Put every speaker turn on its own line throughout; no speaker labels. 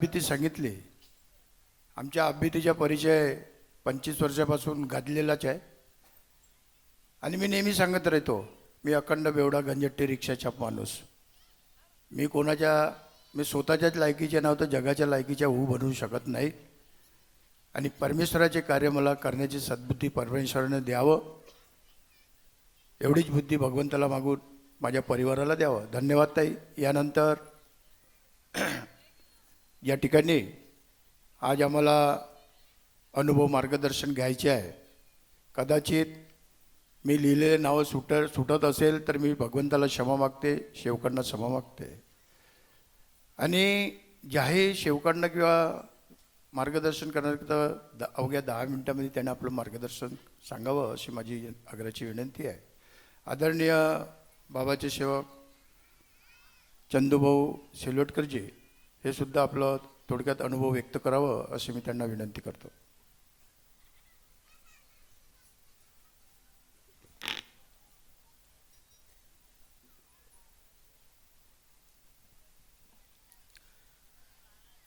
अभिती सांगितली. आमच्या अभितीचा परिचय 25 वर्षापासून गाजलेलाच आहे आणि मी नेहमी सांगत राहतो, मी अखंड बेवडा गंजट्टी रिक्षाचा माणूस. मी स्वतःच्याच लायकीचे नव्हतं, जगाच्या लायकीच्या होऊ बनवू शकत नाही. आणि परमेश्वराचे कार्य मला करण्याची सद्बुद्धी परमेश्वराने द्यावं, एवढीच बुद्धी भगवंताला मागून माझ्या परिवाराला द्यावं. धन्यवाद ताई. यानंतर या ठिकाणी आज आम्हाला अनुभव मार्गदर्शन घ्यायचे आहे. कदाचित मी लिहिलेले नावं सुटत असेल तर मी भगवंताला क्षमा मागते, शेवकांना क्षमा मागते. आणि ज्याही शेवकांना किंवा मार्गदर्शन करण्याकरता अवघ्या 10 मिनिटांमध्ये त्यांना आपलं मार्गदर्शन सांगावं अशी माझी आग्रहाची विनंती आहे. आदरणीय बाबाचे सेवक चंदूभाऊ सेलोटकरजी हे सुद्धा आपलं थोडक्यात अनुभव व्यक्त करावं अशी मी त्यांना विनंती करतो.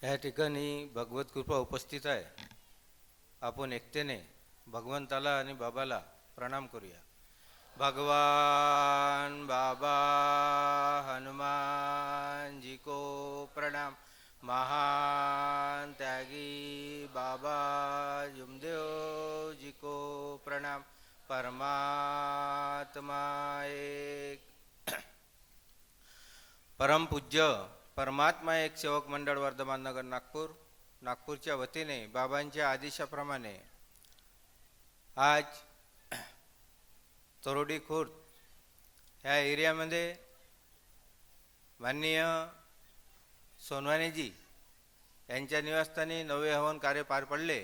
या ठिकाणी भगवत कृपा उपस्थित आहे. आपण एकतेने भगवंताला आणि बाबाला प्रणाम करूया. भगवान बाबा हनुमान जी को प्रणाम. महान त्यागी बाबा जुमदेव जी को प्रणाम. परमात्मा एक परम पूज्य परमात्मा एक सेवक मंडळ वर्धमान नगर नागपूरच्या वतीने बाबांच्या आदेशाप्रमाणे आज तरोडी खुर्द ह्या एरियामध्ये माननीय सोनवानेजी यांच्या निवासस्थानी नवे हवन कार्य पार पडले.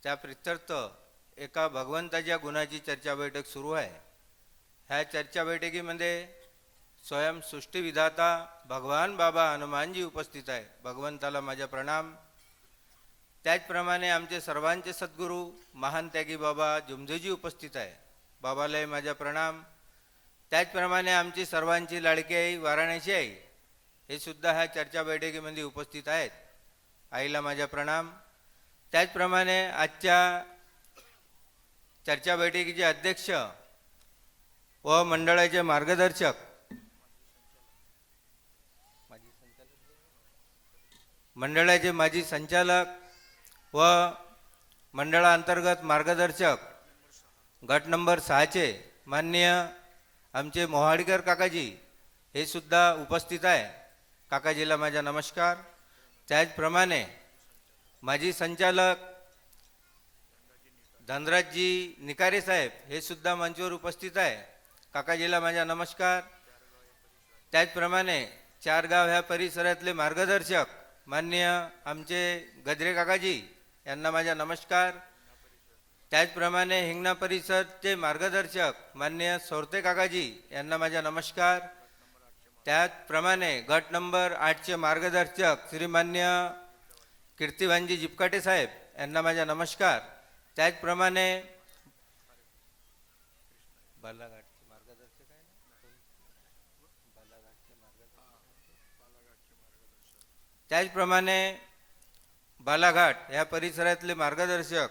त्या प्रित्यर्थ एका भगवंताच्या गुणाची चर्चा बैठक सुरू आहे. ह्या चर्चा बैठकीमध्ये स्वयं सृष्टीविधाता भगवान बाबा हनुमानजी उपस्थित आहे. भगवंताला माझा प्रणाम. त्याचप्रमाणे आमचे सर्वांचे सद्गुरू महान त्यागी बाबा जुमदेवजी उपस्थित आहे. बाबालाही माझा प्रणाम. त्याचप्रमाणे आमची सर्वांची लाडकी आई वाराणसी आई हे सुद्धा ह्या चर्चा बैठकीमध्ये उपस्थित आहेत. आईला माझा प्रणाम. त्याचप्रमाणे आजच्या चर्चा बैठकीचे अध्यक्ष व मंडळाचे मार्गदर्शक मंडळाचे माजी संचालक व मंडळांतर्गत मार्गदर्शक गट नंबर 6चे माननीय आमचे मोहाडकर काकाजी हे सुद्धा उपस्थित आहे. काकाजीला माझा नमस्कार. त्याचप्रमाणे माजी संचालक धनराजजी निकारे साहेब हे सुद्धा मंचावर उपस्थित आहे. काकाजीला माझा नमस्कार. त्याचप्रमाणे चारगाव ह्या परिसरातले मार्गदर्शक माननीय आमचे गजरे काकाजी यांना माझा नमस्कार. त्याचप्रमाणे हिंगणा परिसरचे मार्गदर्शक माननीय सोरते काकाजी यांना माझा नमस्कार. त्याचप्रमाणे गट नंबर 8चे मार्गदर्शक श्रीमान्य कीर्तिभानजी जिपकाटे साहेब यांना माझा नमस्कार. त्याचप्रमाणे बालाघाटचे मार्गदर्शक आहे त्याचप्रमाणे बालाघाट या परिसरातले मार्गदर्शक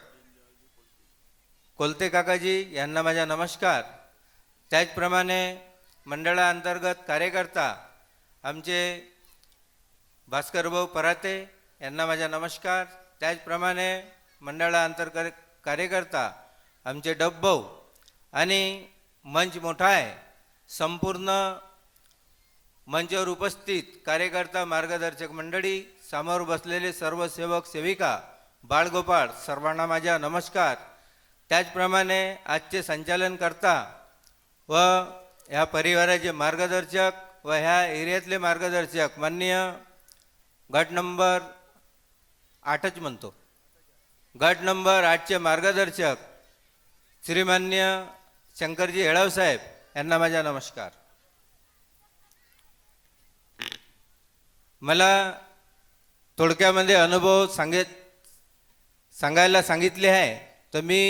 कोलते काकाजी यांना माझा नमस्कार. त्याचप्रमाणे मंडळाअंतर्गत कार्यकर्ता आमचे भास्करभाऊ पराते यांना माझा नमस्कार. त्याचप्रमाणे मंडळाअंतर्गत कार्यकर्ता आमचे डबभाऊ आणि मंच मोठा आहे. संपूर्ण मंचावर उपस्थित कार्यकर्ता मार्गदर्शक मंडळी, समोर बसलेले सर्व सेवक सेविका, बाळगोपाळ सर्वांना माझा नमस्कार. त्याचप्रमाणे आजचे संचालनकर्ता व ह्या परिवाराचे मार्गदर्शक व ह्या एरियातले मार्गदर्शक माननीय गट नंबर 8च म्हणतो, गट नंबर 8चे मार्गदर्शक श्रीमान्य शंकरजी हेळाव साहेब यांना माझा नमस्कार. मला थोडक्यामध्ये अनुभव सांगायला सांगितले आहे, तर मी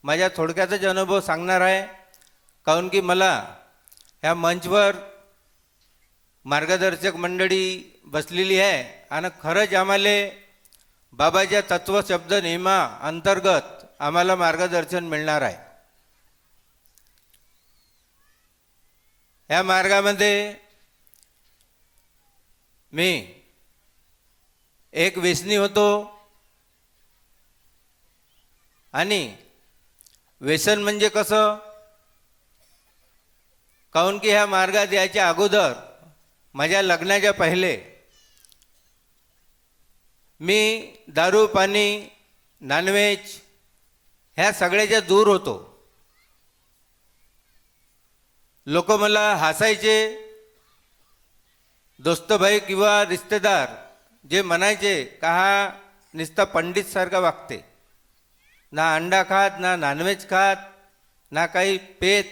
माझ्या थोडक्यातच अनुभव सांगणार आहे. काऊन की मला ह्या मंचवर मार्गदर्शक मंडळी बसलेली आहे आणि खरंच आम्हाला बाबाच्या तत्व शब्द नियमा अंतर्गत आम्हाला मार्गदर्शन मिळणार आहे. या मार्गामध्ये मी एक व्यसनी होतो आणि व्यसन म्हणजे कसं, काहून की ह्या मार्गात यायच्या अगोदर माझ्या लग्नाच्या पहिले मी दारू पाणी नॉनव्हेज ह्या सगळ्याच्या दूर होतो. लोक मला हसायचे, दोस्त भाई किंवा रिश्तेदार जे म्हणायचे का हा नुसता पंडितसारखा वागते, ना अंडा खात ना नॉनव्हेज खात ना काही पेत.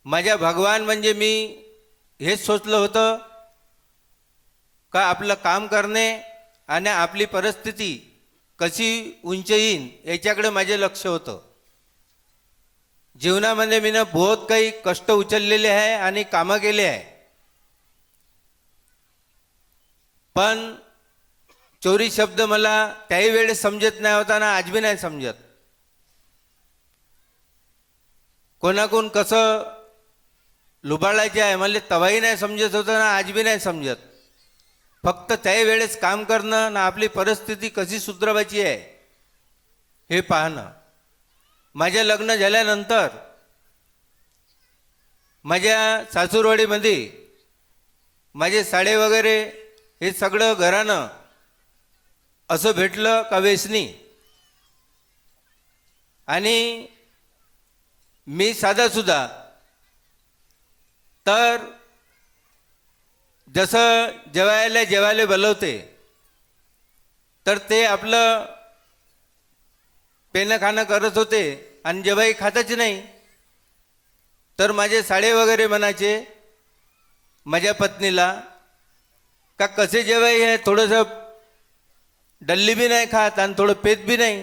माझ्या भगवान म्हणजे मी हेच सोचलं होतं का आपलं काम करणे आणि आपली परिस्थिती कशी उंच येईन याच्याकडे माझे लक्ष होतं. जीवनामध्ये मी बहुत काही कष्ट उचललेले आहे आणि कामं केले आहे, पण चोरी शब्द मला त्याही वेळेस समजत नाही होता ना आज बी नाही समजत. कोणाकोण कसं लुबाडायचे आहे मला तवाही नाही समजत होतं ना आज बी नाही समजत. फक्त त्याही वेळेस काम करणं ना आपली परिस्थिती कशी सुधारायची आहे हे पाहणं. माझ्या लग्न झाल्यानंतर माझ्या सासूरवाडीमध्ये माझे साडे वगैरे हे सगळं घरानं असं भेटलं का व्यसनी. आणि मी साधासुद्धा, तर जसं जेवायला बोलवते तर ते आपलं पेनं खाणं करत होते आणि जेव्हाही खातच नाही. तर माझे साडे वगैरे म्हणायचे माझ्या पत्नीला का कसे जेवाई आहे, थोडंसं डल्ली बी नाही खात आणि थोडं पेत बी नाही.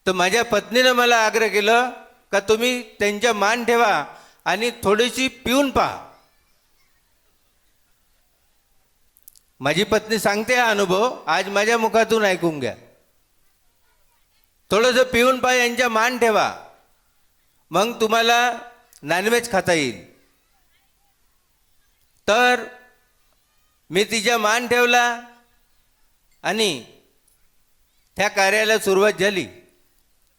तर माझ्या पत्नीनं मला आग्रह केलं का तुम्ही त्यांच्या मान ठेवा आणि थोडीशी पिऊन पहा. माझी पत्नी सांगते हा अनुभव आज माझ्या मुखातून ऐकून घ्या. थोडंसं पिऊन पहा, यांच्या मान ठेवा, मग तुम्हाला नॉनव्हेज खाता येईल. तर मी तिच्या मान ठेवला आणि त्या कार्याला सुरुवात झाली.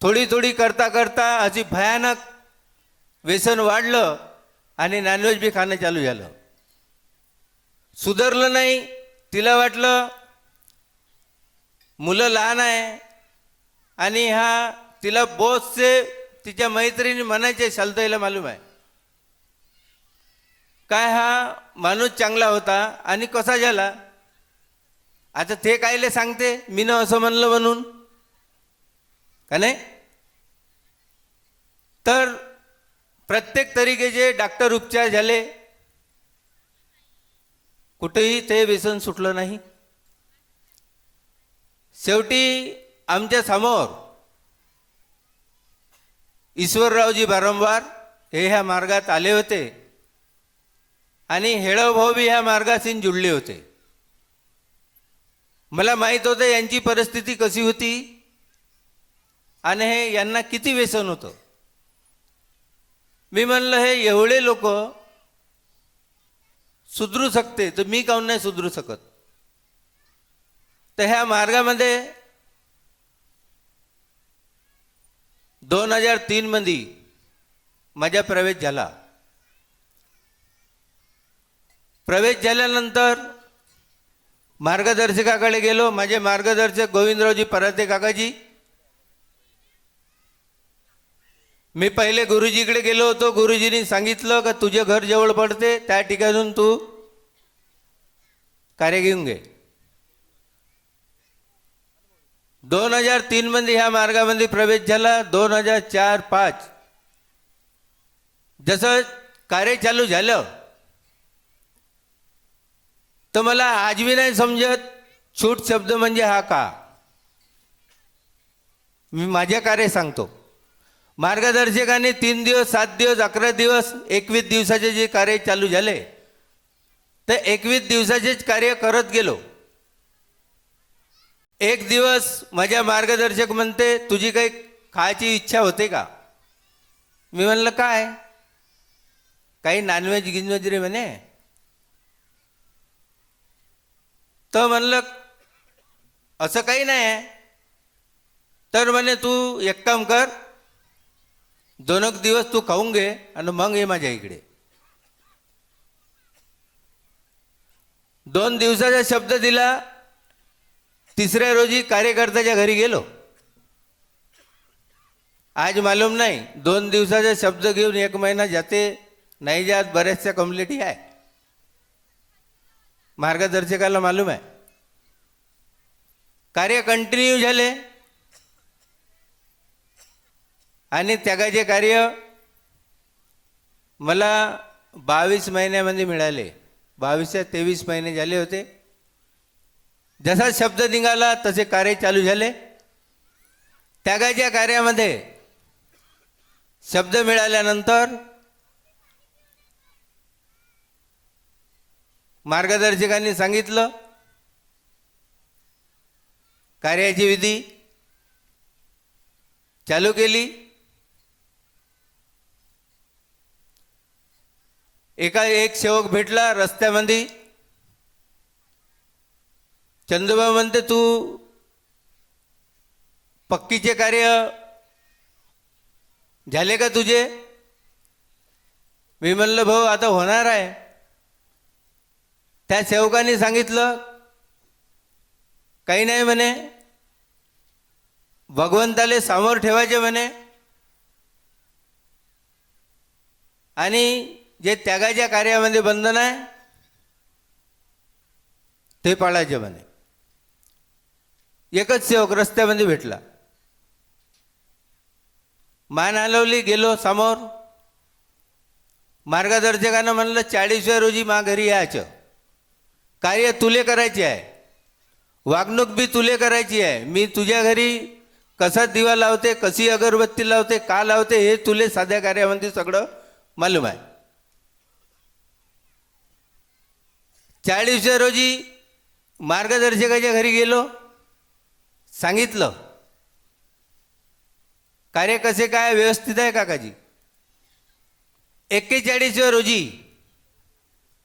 थोडी थोडी करता करता अशी भयानक व्यसन वाढलं आणि नॉनव्हेज बी खाणं चालू झालं. सुधारलं नाही. तिला वाटलं मुलं लहान आहे आणि हा तिला बोसचे तिच्या मैत्रिणी म्हणायचे शालताईला मालूम आहे काय हा माणूस चांगला होता आणि कसा झाला. आता ते कायले सांगते मी न असं म्हणलं म्हणून का नाही. तर प्रत्येक तरीकेचे डॉक्टर उपचार झाले, कुठेही ते व्यसन सुटलं नाही. शेवटी आमच्या समोर ईश्वररावजी वारंवार हे ह्या मार्गात आले होते आणि हेळव भाऊ बी ह्या मार्गाशी जुळले होते. मला माहीत होतं यांची परिस्थिती कशी होती आणि हे यांना किती व्यसन होतं. मी म्हणलं हे एवढे लोक सुधरू शकते तर मी काहून नाही सुधरू शकत. तर ह्या मार्गामध्ये 2003 मध्ये माझा प्रवेश झाला. प्रवेश झाल्यानंतर मार्गदर्शकाकडे गेलो. माझे मार्गदर्शक गोविंदरावजी पराते काकाजी. मी पहिले गुरुजीकडे गेलो होतो. गुरुजींनी सांगितलं का तुझे घर जवळ पडते त्या ठिकाणून तू कार्य घेऊन घे. 2003 मध्ये ह्या मार्गामध्ये प्रवेश झाला. 2004-05 जसं कार्य चालू झालं तर मला आज बी नाही समजत छूट शब्द म्हणजे हा का. मी माझ्या कार्य सांगतो. मार्गदर्शकाने 3 दिवस 7 दिवस 11 दिवस 21 दिवसाचे जे कार्य चालू झाले तर 21 दिवसाचेच कार्य करत गेलो. एक दिवस माझ्या मार्गदर्शक म्हणते, तुझी काही खायची इच्छा होते का? मी म्हणलं काय? काही नॉनव्हेज गिनवेज रे म्हणे. तर म्हणलं असं काही नाही आहे. तर म्हणे तू एक काम कर, 2 दिवस तू खाऊन घे आणि मग ये माझ्या इकडे. 2 दिवसाचा शब्द दिला. तिसऱ्या रोजी कार्यकर्त्याच्या घरी गेलो. आज मालूम नाही 2 दिवसाचा शब्द घेऊन 1 महिना जाते नाही जात. बऱ्याचशा कम्युनिटी आहे, मार्गदर्शकाला मालूम आहे. कार्य कंटिन्यू झाले आणि त्यागाचे कार्य मला 22 महिन्यामध्ये मिळाले. 22 ते 23 महिने झाले होते. जसा शब्द निघाला तसे कार्य चालू झाले. त्यागाच्या कार्यामध्ये शब्द मिळाल्यानंतर मार्गदर्शकांनी सांगितलं, कार्याची विधी चालू केली. एक सेवक भेटला रस्त्यामध्ये. चंदूबा म्हणते, तू पक्कीचे कार्य झाले का तुझे? मी म्हणलं भाऊ आता होणार आहे. त्या सेवकाने सांगितलं, काही नाही म्हणे, भगवंताले समोर ठेवायचे म्हणे आणि जे त्यागाच्या कार्यामध्ये बंधन आहे ते पाळायचे म्हणे. एकच सेवक रस्त्यामध्ये भेटला. मान हलवली, गेलो समोर. मार्गदर्शकानं म्हणलं 40व्या रोजी मा घरी यायचं. कार्य तुले करायचे आहे, वागणूक बी तुले करायची आहे. मी तुझ्या घरी कसा दिवा लावते, कशी अगरबत्ती लावते, का लावते हे तुले साध्या कार्यामध्ये सगळं मालूम आहे. 40व्या रोजी मार्गदर्शकाच्या घरी गेलो. सांगितलं कार्य कसे काय व्यवस्थित आहे काकाजी. 41व्या रोजी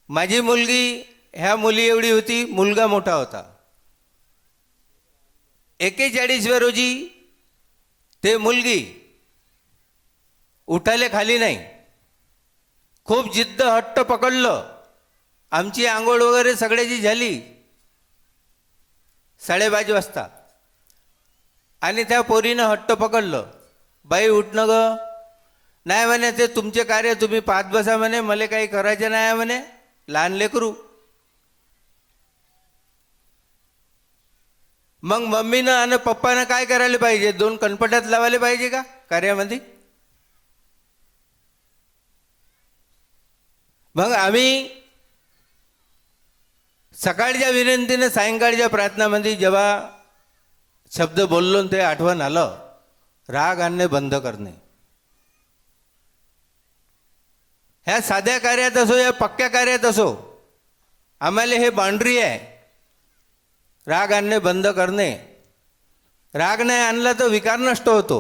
माझी मुलगी ह्या मुली एवढी होती, मुलगा मोठा होता. 41व्या रोजी ते मुलगी उठाले खाली नाही. खूप जिद्द हट्ट पकडलं. आमची आंघोळ वगैरे सगळ्याची झाली 5:30 वाजता. आणि त्या पोरीनं हट्ट पकडलं, बाई उठणं ग. नाही म्हणे, ते तुमचे कार्य तुम्ही पाहत बसा म्हणे, मला काही करायचं नाही आहे म्हणे, लहान लेकरू. मग मम्मीनं आणि पप्पानं काय करायला पाहिजे? 2 कणपट्यात लावायला पाहिजे का कार्यामध्ये? मग आम्ही सकाळच्या विनंतीने सायंकाळच्या प्रार्थनामध्ये जेव्हा शब्द बोललो ते आठवण आलं, राग आणणे बंद करणे. ह्या साध्या कार्यात असो या पक्क्या कार्यात असो, आम्हाला हे बाउंड्री आहे, राग आणणे बंद करणे. राग नाही आणला तर विकार नष्ट होतो.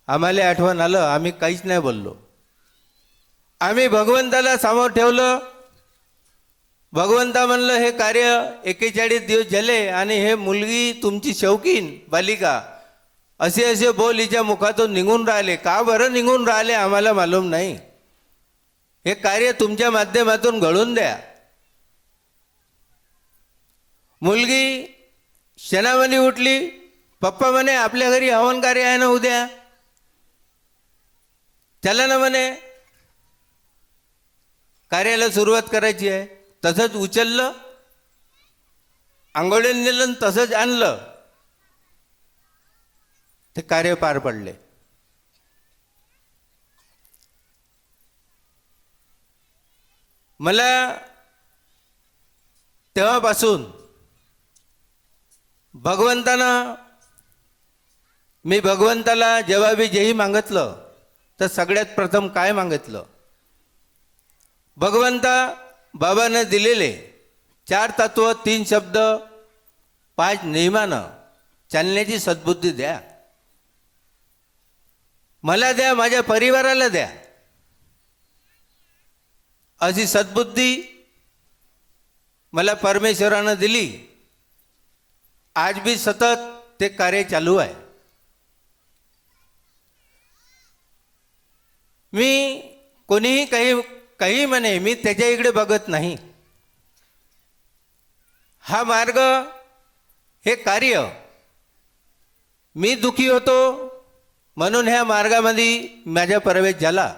आम्हाला आठवण आलं, आम्ही काहीच नाही बोललो. आम्ही भगवंताला समोर ठेवलं. भगवंता म्हणलं, हे कार्य 41 दिवस झाले आणि हे मुलगी तुमची शौकीन बालिका असे असे बोल हिच्या मुखातून निघून राहिले. का बरं निघून राहिले आम्हाला मालूम नाही. हे कार्य तुमच्या माध्यमातून घडून द्या. मुलगी क्षणामध्ये उठली. पप्पा म्हणे, आपल्या घरी हवन कार्य आहे ना उद्या, चला ना म्हणे, कार्याला सुरुवात करायची आहे. तसंच उचललं, आंघोळीला नेलं, तसंच आणलं, ते कार्य पार पडले. मला तेव्हापासून मी भगवंताला जेव्हा बी जेही मागितलं तर सगळ्यात प्रथम काय मागितलं? भगवंता बाबानं दिलेले 4 तत्व, 3 शब्द, 5 नियमानं चालण्याची सद्बुद्धी द्या. मला द्या, माझ्या परिवाराला द्या, अशी सद्बुद्धी मला परमेश्वरानं दिली. आज बी सतत ते कार्य चालू आहे. मी कोणीही काही म्हणे, मी त्याच्या इकडे बघत नाही. हा मार्ग, हे कार्य, मी दुखी होतो म्हणून ह्या मार्गामध्ये माझा प्रवेश झाला.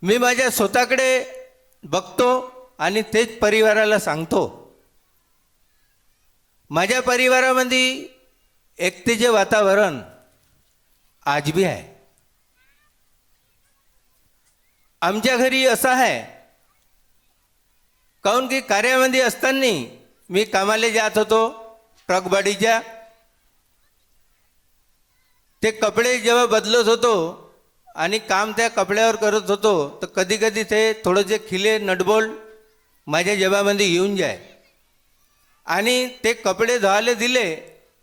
मी माझ्या स्वतःकडे बघतो आणि तेच परिवाराला सांगतो. माझ्या परिवारामध्ये एकतेचे वातावरण आज बी आहे. आमच्या घरी असं आहे, काहून की कार्यामध्ये असताना मी कामाला जात होतो ट्रकबाडीच्या. ते कपडे जेव्हा बदलत होतो आणि काम त्या कपड्यावर करत होतो, तर कधी कधी ते थोडेसे खिले नटबोल्ट माझ्या जेबामध्ये येऊन जाय. आणि ते कपडे धुवायला दिले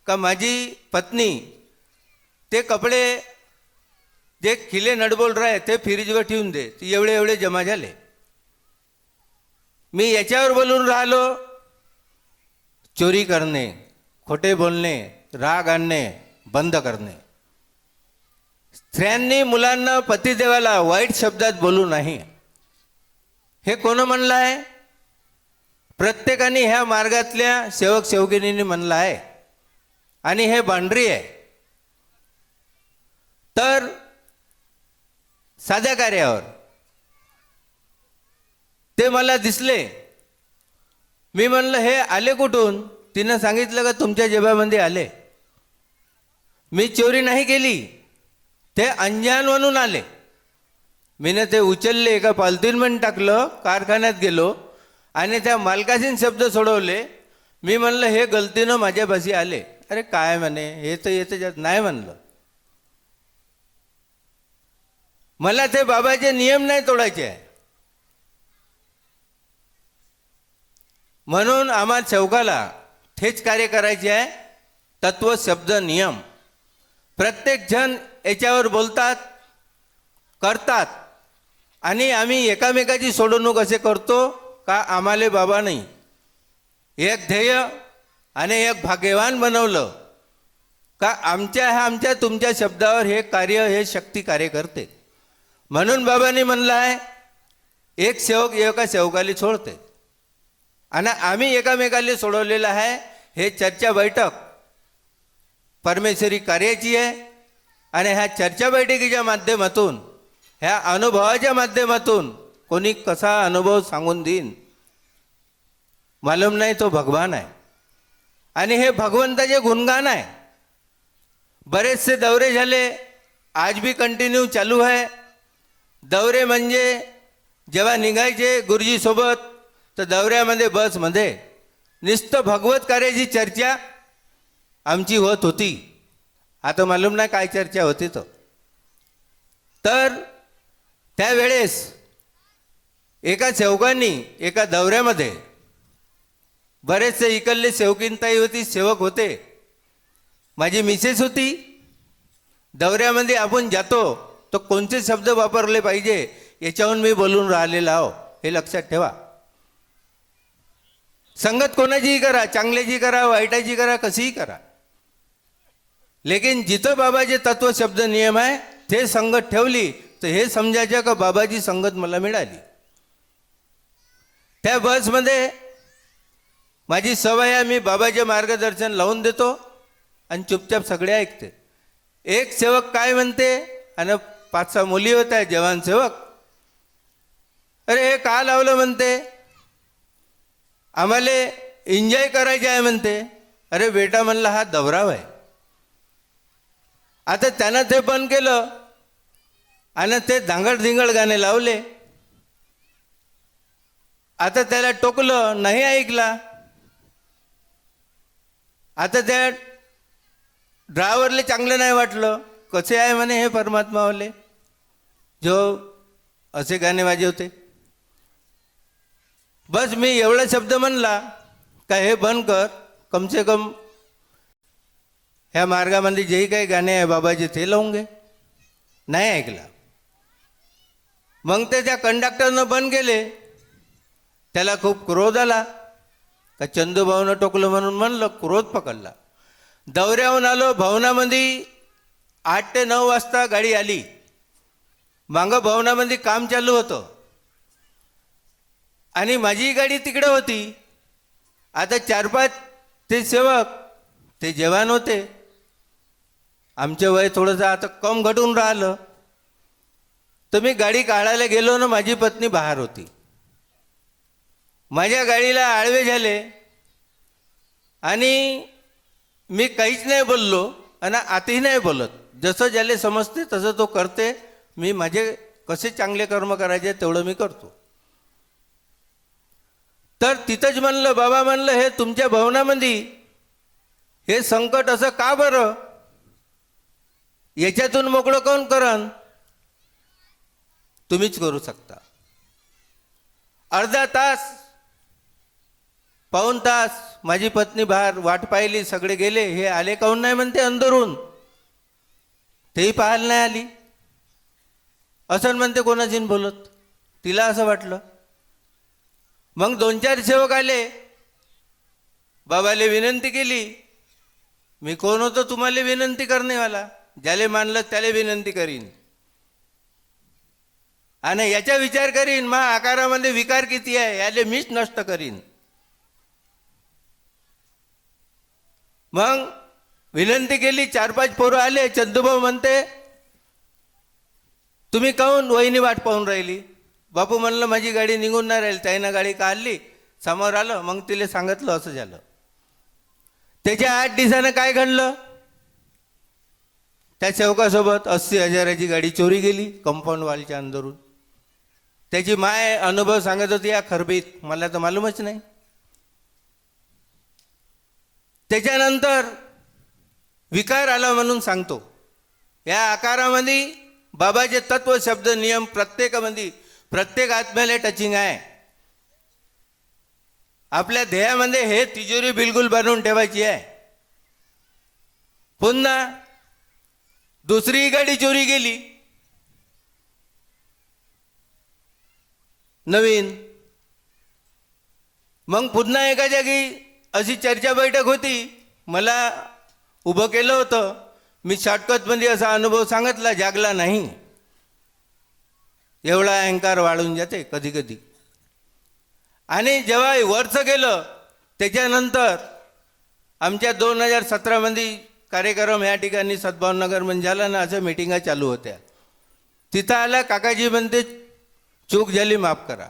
का माझी पत्नी ते कपडे जे खिले नटबोल्ट राहे ते फ्रीजवर ठेवून दे. एवढे एवढे जमा झाले. मी याच्यावर बोलून राहिलो, चोरी करणे, खोटे बोलणे, राग आणणे बंद करणे. स्त्रियांनी मुलांना पतिदेवाला वाईट शब्दात बोलू नाही. हे कोण म्हणलं आहे? प्रत्येकाने ह्या मार्गातल्या सेवक सेवकिनींनी म्हणलं आहे. आणि हे बांधरी आहे. तर साध्या कार्यावर ते मला दिसले. मी म्हणलं हे आले कुठून? तिनं सांगितलं का तुमच्या जेबामध्ये आले. मी चोरी नाही केली, ते अंजान म्हणून आले. मीनं ते उचलले, एका पालतीन टाकलं, कारखान्यात गेलो आणि त्या मालकाशीन शब्द सोडवले. मी म्हणलं हे गलतीनं माझ्यापाशी आले. अरे काय म्हणे, हे तर येतं नाही म्हणलं. मला ते बाबाचे नियम नाही तोडायचे आहे. म्हणून आम्हा सेवकाला तेच कार्य करायचे आहे. तत्व, शब्द, नियम. प्रत्येक जण याच्यावर बोलतात, करतात. आणि आम्ही एकामेकाची सोडवणूक असे करतो का आम्हाला बाबा नाही एक ध्येय आणि एक भाग्यवान बनवलं का आमच्या तुमच्या शब्दावर हे कार्य, हे शक्ती कार्य करते. म्हणून बाबांनी म्हणलं आहे, एक सेवक एका सेवकाला सोडते. आणि आम्ही एकामेकाला सोडवलेलं आहे. हे चर्चा बैठक परमेश्वरी कार्याची आहे. आणि ह्या चर्चा बैठकीच्या माध्यमातून, ह्या अनुभवाच्या माध्यमातून कोणी कसा अनुभव सांगून देईन मालूम नाही, तो भगवान आहे. आणि हे भगवंताचे गुणगान आहे. बरेचसे दौरे झाले, आज भी कंटिन्यू चालू आहे. दौरे म्हणजे जेव्हा निघायचे गुरुजीसोबत, तर दौऱ्यामध्ये बसमध्ये नुसतं भगवत कार्याची चर्चा आमची होत होती. आता मालूम नाही काय चर्चा होती. तर त्यावेळेस एका सेवकांनी एका दौऱ्यामध्ये, बरेचसे इकडले सेवकीनताई होती, सेवक होते, माझी मिसेस होती. दौऱ्यामध्ये आपण जातो तर कोणते शब्द वापरले पाहिजे याच्याहून मी बोलून राहिलेला आहो, हे लक्षात ठेवा. संगत कोणाचीही करा, चांगल्याची करा, वाईटाची करा, कशीही करा. लेकिन जिथं बाबाचे तत्व, शब्द, नियम आहे ते संगत ठेवली तर हे समजायचं का बाबाची संगत मला मिळाली. त्या बसमध्ये माझी सवय आहे, मी बाबाचे मार्गदर्शन लावून देतो आणि चुपचाप सगळे ऐकते. एक सेवक काय म्हणते, आणि 5-6 मुली होत्या जवान सेवक. अरे हे का लावलं म्हणते, आम्हाला एन्जॉय करायचे आहे म्हणते. अरे बेटा म्हणला हा दौराव आहे. आता त्यानं ते बंद केलं आणि ते धांगड धिंगड गाणे लावले. आता त्याला टोकलं, नाही ऐकला. आता त्या ड्रायव्हरले चांगलं नाही वाटलं. कसे आहे म्हणे हे परमात्मावाले, जो असे गाणे वाजवते. बस मी एवढा शब्द म्हणला का हे बंद कर, कमसे कम ह्या मार्गामध्ये जेही काही गाणे आहे बाबाचे ते लावून घे. नाही ऐकला. मग ते त्या कंडक्टरनं बंद केले. त्याला खूप क्रोध आला का चंदूभाऊनं टोकलं म्हणून म्हणलं, क्रोध पकडला. दौऱ्याहून आलो. भवनामध्ये 8 ते 9 वाजता गाडी आली. मागं भवनामध्ये काम चालू होतं आणि माझी गाडी तिकडे होती. आता 4-5 ते सेवक ते जवान होते. आमचे वय थोडंसं आता कम घटून राहिलं. तर मी गाडी काढायला गेलो ना, माझी पत्नी बाहेर होती. माझ्या गाडीला आळवे झाले आणि मी काहीच नाही बोललो आणि आताही नाही बोलत. जसं ज्याला समजते तसं तो करते. मी माझे कसे चांगले कर्म करायचे तेवढं मी करतो. तर तिथंच म्हणलं, बाबा म्हणलं, हे तुमच्या भवनामध्ये हे संकट असं का बरं? याच्यातून मोकळं कोण करन? तुम्हीच करू शकता. अर्धा तास, पाऊण तास माझी पत्नी बाहेर वाट पाहिली. सगळे गेले. हे आले काहून नाही म्हणते अंदरून. तेही पाहायला नाही आली. असं म्हणते कोणाची बोलत. तिला असं वाटलं. मग 2-4 सेवक आले. बाबाले विनंती केली. मी कोण होतो तुम्हाला विनंती करणेवाला? ज्याले मानलं त्याला विनंती करीन आणि याचा विचार करीन मा आकारामध्ये विकार किती आहे याले मीच नष्ट करीन. मग विनंती केली. 4-5 पोरं आले. चंदूभाऊ म्हणते, तुम्ही काहून वहिनी वाट पाहून राहिली? बापू म्हणलं, माझी गाडी निघून नाही राहिली. त्याईनं गाडी काढली, समोर आलं. मग तिला सांगितलं असं झालं. त्याच्या 8 दिवसानं काय घडलं? त्या सेवकासोबत 80,000ची गाडी चोरी गेली कंपाऊंड वॉलच्या अंदरून. त्याची माय अनुभव सांगत होती या खरबीत. मला तर मालूमच नाही. त्याच्यानंतर विकार आला म्हणून सांगतो. या आकारामध्ये बाबाचे तत्व, शब्द, नियम प्रत्येकामध्ये, प्रत्येक आत्म्याला टचिंग आहे. आपल्या ध्येयामध्ये हे तिजोरी बिलकुल बनवून ठेवायची आहे. पुन्हा दुसरी गाडी चोरी गेली नवीन. मग पुन्हा एका जागी अशी चर्चा बैठक होती. मला उभं केलं होतं. मी शॉर्टकटमध्ये असा अनुभव सांगितला, जागला नाही. एवढा अहंकार वाढून जाते कधी कधी. आणि जेव्हा वरचं गेलं त्याच्यानंतर आमच्या 2017मध्ये कार्यक्रम या ठिकाणी सद्भावनगरमध्ये झाला ना, असं मिटिंगा चालू होत्या. तिथं आला काकाजी म्हणते, चूक झाली, माफ करा.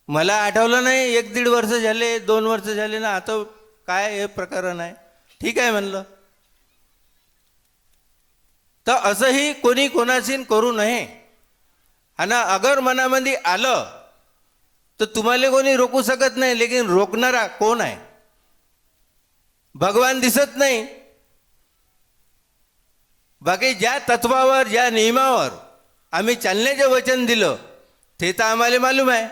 मला आठवलं नाही. 1-1.5 वर्ष झाले, 2 वर्ष झाले ना, आता काय हे प्रकरण आहे. ठीक आहे म्हणलं. तर असंही कोणी कोणाशी करू नये. आणि अगर मनामध्ये आलं तर तुम्हाला कोणी रोखू शकत नाही. लेकिन रोखणारा कोण आहे? भगवान दिसत नाही. बाकी ज्या तत्वावर, ज्या नियमावर आम्ही चालण्याचे वचन दिलं ते तर आम्हाला मालूम आहे.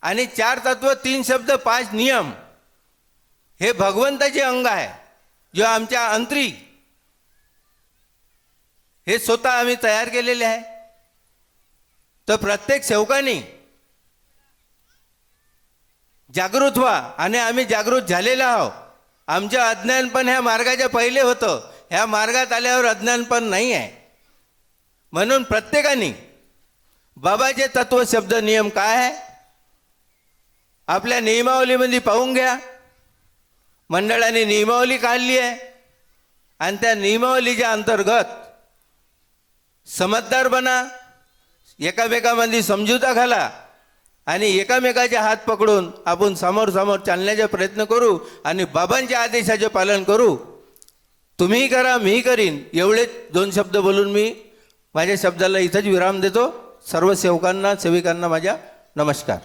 आणि 4 तत्व, 3 शब्द, 5 नियम हे भगवंताचे अंग आहे. जो आमच्या अंतरी हे स्वतः आम्ही तयार केलेले आहे. तर प्रत्येक सेवकांनी जागृत व्हा. आणि आम्ही जागृत झालेलो आहोत. आमचं अज्ञानपण ह्या मार्गाच्या पहिले होतं. ह्या मार्गात आल्यावर अज्ञानपण नाही आहे. म्हणून प्रत्येकाने बाबाचे तत्व, शब्द, नियम काय आहे आपल्या नियमावलीमध्ये पाहून घ्या. मंडळाने नियमावली काढली आहे आणि त्या नियमावलीच्या अंतर्गत समजदार बना. एकामेकामध्ये समजुता घाला आणि एकामेकाचे हात पकडून आपण समोर समोर चालण्याचा प्रयत्न करू आणि बाबांच्या आदेशाचे पालन करू. तुम्हीही करा, मीही करीन. एवढे 2 शब्द बोलून मी माझ्या शब्दाला इथंच विराम देतो. सर्व सेवकांना, सेविकांना माझ्या नमस्कार.